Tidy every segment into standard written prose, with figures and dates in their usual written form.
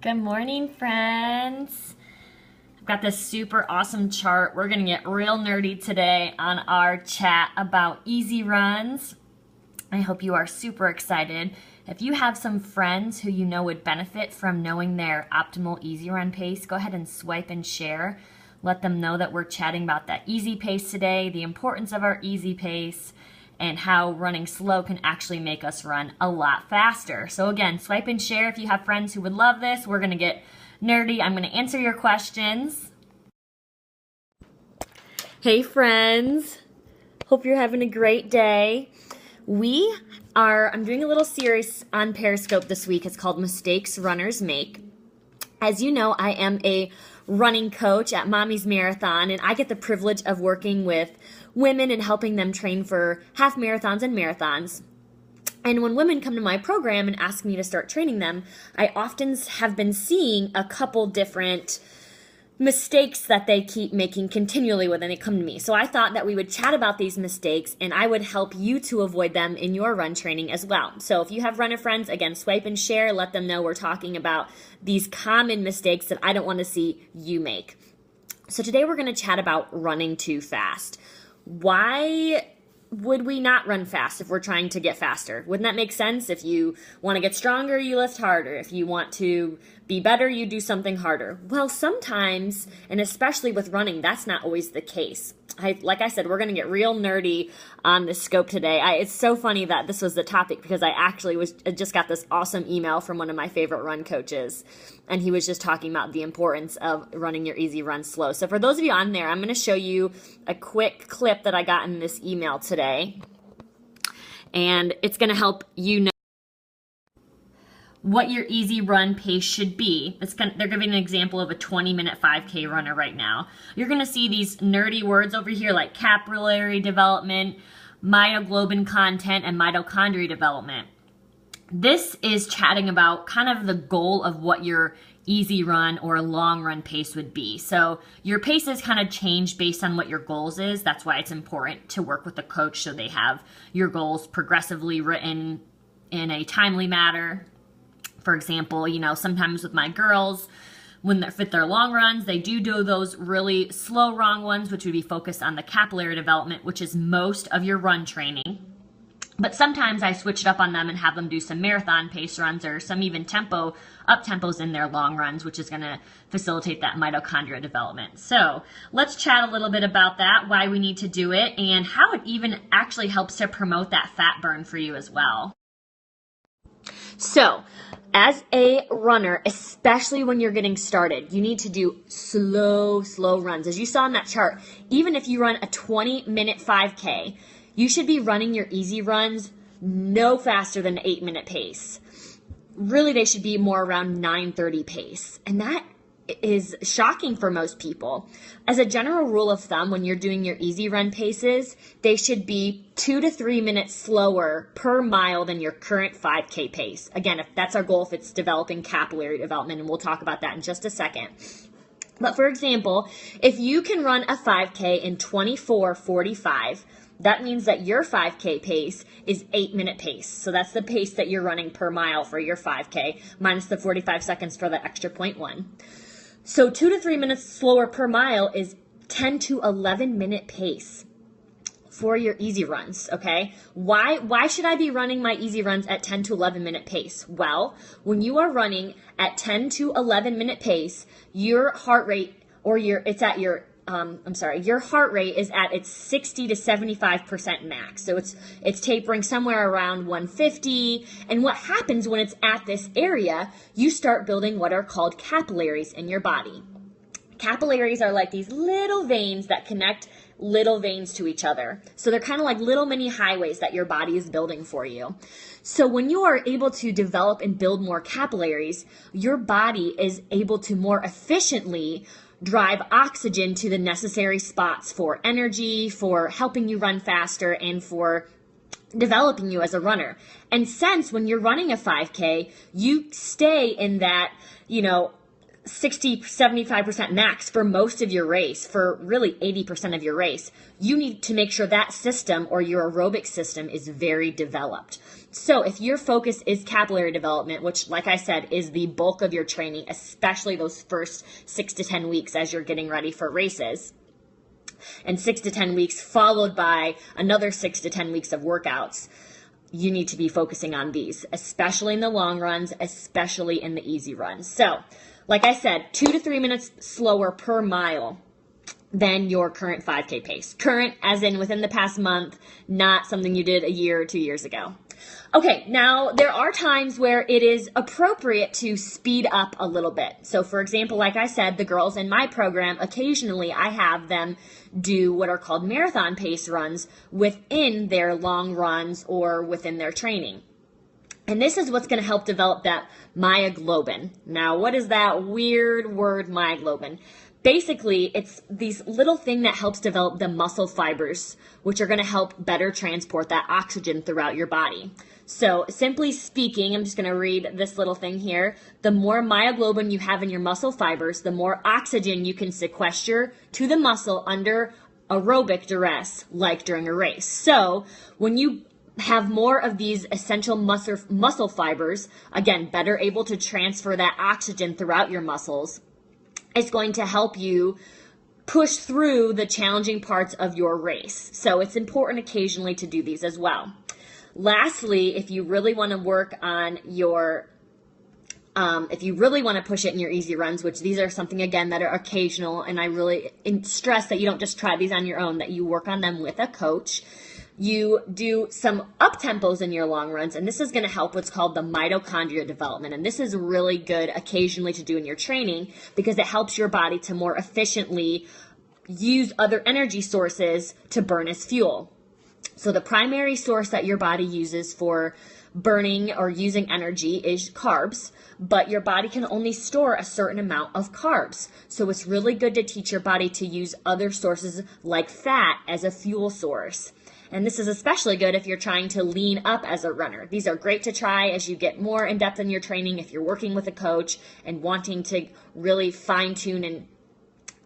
Good morning, friends. I've got this super awesome chart. We're going to get real nerdy today on our chat about easy runs. I hope you are super excited. If you have some friends who you know would benefit from knowing their optimal easy run pace, go ahead and swipe and share. Let them know that we're chatting about that easy pace today, the importance of our easy pace, and how running slow can actually make us run a lot faster. So again, swipe and share if you have friends who would love this. We're gonna get nerdy. I'm gonna answer your questions. Hey friends, hope you're having a great day. I'm doing a little series on Periscope this week. It's called Mistakes Runners Make. As you know, I am a running coach at Mommy's Marathon, and I get the privilege of working with women and helping them train for half marathons and marathons. And when women come to my program and ask me to start training them, I often have been seeing a couple different mistakes that they keep making continually when they come to me. So I thought that we would chat about these mistakes and I would help you to avoid them in your run training as well. So if you have runner friends, again, swipe and share, let them know we're talking about these common mistakes that I don't want to see you make. So today we're going to chat about running too fast. Why would we not run fast if we're trying to get faster? Wouldn't that make sense? If you want to get stronger, you lift harder. If you want to be better, you do something harder. Well, sometimes, and especially with running, that's not always the case. Like I said, we're going to get real nerdy on this scope today. It's so funny that this was the topic because I actually just got this awesome email from one of my favorite run coaches, and he was just talking about the importance of running your easy run slow. So for those of you on there, I'm going to show you a quick clip that I got in this email today, and it's going to help you know what your easy run pace should be. They're giving an example of a 20-minute 5K runner right now. You're going to see these nerdy words over here like capillary development, myoglobin content, and mitochondria development. This is chatting about kind of the goal of what your easy run or long run pace would be. So your paces kind of change based on what your goals is. That's why it's important to work with a coach so they have your goals progressively written in a timely manner. For example, sometimes with my girls, when they're fit their long runs, they do those really slow long ones, which would be focused on the capillary development, which is most of your run training. But sometimes I switch it up on them and have them do some marathon pace runs or some even up tempos in their long runs, which is going to facilitate that mitochondria development. So let's chat a little bit about that, why we need to do it, and how it even actually helps to promote that fat burn for you as well. So, as a runner, especially when you're getting started, you need to do slow runs. As you saw in that chart, even if you run a 20-minute 5K, you should be running your easy runs no faster than an 8-minute pace. Really, they should be more around 9:30 pace. And that is shocking for most people. As a general rule of thumb, when you're doing your easy run paces, they should be 2 to 3 minutes slower per mile than your current 5K pace. Again, if that's our goal, if it's developing capillary development, and we'll talk about that in just a second. But for example, if you can run a 5K in 24:45, that means that your 5K pace is 8-minute pace. So that's the pace that you're running per mile for your 5K, minus the 45 seconds for the extra 0.1. So 2 to 3 minutes slower per mile is 10 to 11-minute pace for your easy runs, okay? Why should I be running my easy runs at 10 to 11-minute pace? Well, when you are running at 10 to 11-minute pace, your heart rate, your heart rate is at its 60 to 75% max. So it's tapering somewhere around 150. And what happens when it's at this area, you start building what are called capillaries in your body. Capillaries are like these little veins that connect little veins to each other. So they're kind of like little mini highways that your body is building for you. So when you are able to develop and build more capillaries, your body is able to more efficiently drive oxygen to the necessary spots for energy, for helping you run faster, and for developing you as a runner. And since when you're running a 5K, you stay in that, 75% max for most of your race, for really 80% of your race, you need to make sure that system or your aerobic system is very developed. So if your focus is capillary development, which, like I said, is the bulk of your training, especially those first 6 to 10 weeks as you're getting ready for races, and 6 to 10 weeks followed by another 6 to 10 weeks of workouts, you need to be focusing on these, especially in the long runs, especially in the easy runs. So, like I said, 2 to 3 minutes slower per mile than your current 5K pace. Current as in within the past month, not something you did a year or 2 years ago. Okay, now there are times where it is appropriate to speed up a little bit. So for example, like I said, the girls in my program, occasionally I have them do what are called marathon pace runs within their long runs or within their training. And this is what's going to help develop that myoglobin. Now, what is that weird word, myoglobin? Basically, it's these little thing that helps develop the muscle fibers, which are going to help better transport that oxygen throughout your body. So simply speaking, I'm just going to read this little thing here. The more myoglobin you have in your muscle fibers, the more oxygen you can sequester to the muscle under aerobic duress, like during a race. So when you have more of these essential muscle fibers, again, better able to transfer that oxygen throughout your muscles, it's going to help you push through the challenging parts of your race. So it's important occasionally to do these as well. Lastly, if you really want to work on your, if you really want to push it in your easy runs, which these are something, again, that are occasional, and I really stress that you don't just try these on your own, that you work on them with a coach. You do some up tempos in your long runs, and this is going to help what's called the mitochondria development. And this is really good occasionally to do in your training because it helps your body to more efficiently use other energy sources to burn as fuel. So the primary source that your body uses for burning or using energy is carbs, but your body can only store a certain amount of carbs. So it's really good to teach your body to use other sources like fat as a fuel source. And this is especially good if you're trying to lean up as a runner. These are great to try as you get more in depth in your training, if you're working with a coach and wanting to really fine tune and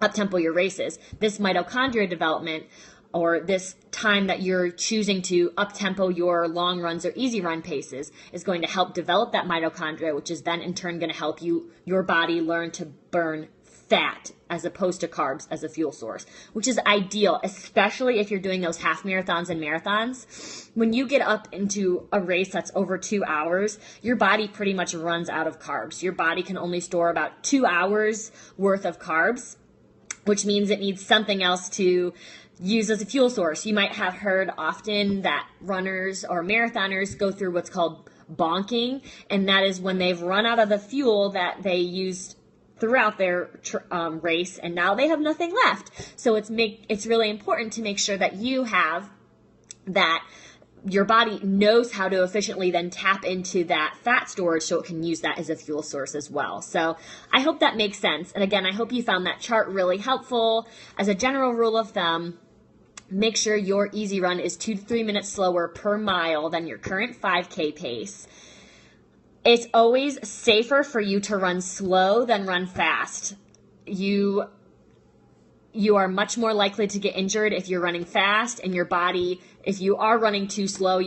up tempo your races. This mitochondria development, or this time that you're choosing to up tempo your long runs or easy run paces, is going to help develop that mitochondria, which is then in turn going to help your body learn to burn fat as opposed to carbs as a fuel source, which is ideal, especially if you're doing those half marathons and marathons. When you get up into a race that's over 2 hours, your body pretty much runs out of carbs. Your body can only store about 2 hours worth of carbs, which means it needs something else to use as a fuel source. You might have heard often that runners or marathoners go through what's called bonking, and that is when they've run out of the fuel that they used throughout their race, and now they have nothing left. So it's really important to make sure that you have that. Your body knows how to efficiently then tap into that fat storage so it can use that as a fuel source as well. So I hope that makes sense. And again, I hope you found that chart really helpful. As a general rule of thumb, make sure your easy run is 2 to 3 minutes slower per mile than your current 5K pace. It's always safer for you to run slow than run fast. You are much more likely to get injured if you're running fast, and your body, if you are running too slow,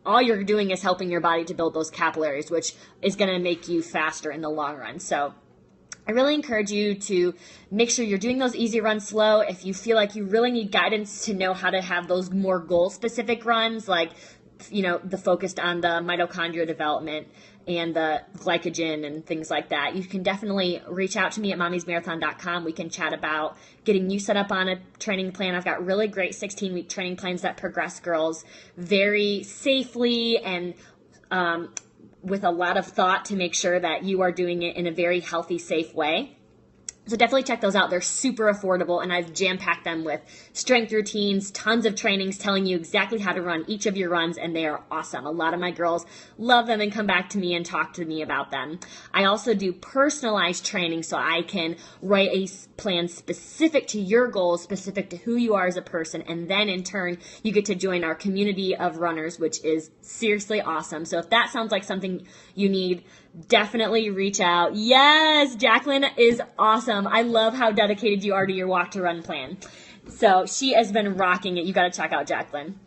all you're doing is helping your body to build those capillaries, which is going to make you faster in the long run. So I really encourage you to make sure you're doing those easy runs slow. If you feel like you really need guidance to know how to have those more goal-specific runs, like, the focused on the mitochondria development and the glycogen and things like that, you can definitely reach out to me at mommymarathon.com. We can chat about getting you set up on a training plan. I've got really great 16-week training plans that progress girls very safely and with a lot of thought to make sure that you are doing it in a very healthy, safe way. So definitely check those out. They're super affordable, and I've jam-packed them with strength routines, tons of trainings telling you exactly how to run each of your runs, and they are awesome. A lot of my girls love them and come back to me and talk to me about them. I also do personalized training, so I can write a plan specific to your goals, specific to who you are as a person, and then in turn, you get to join our community of runners, which is seriously awesome. So if that sounds like something you need, definitely reach out. Yes, Jacqueline is awesome. I love how dedicated you are to your walk to run plan. So she has been rocking it. You got to check out Jacqueline.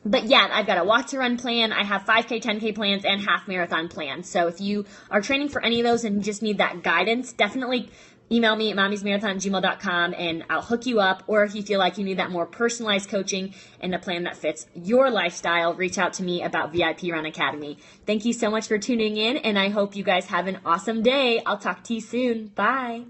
But yeah, I've got a walk to run plan. I have 5K, 10K plans, and half marathon plans. So if you are training for any of those and just need that guidance, definitely email me at mommymarathon@gmail.com and I'll hook you up. Or if you feel like you need that more personalized coaching and a plan that fits your lifestyle, reach out to me about VIP Run Academy. Thank you so much for tuning in, and I hope you guys have an awesome day. I'll talk to you soon. Bye.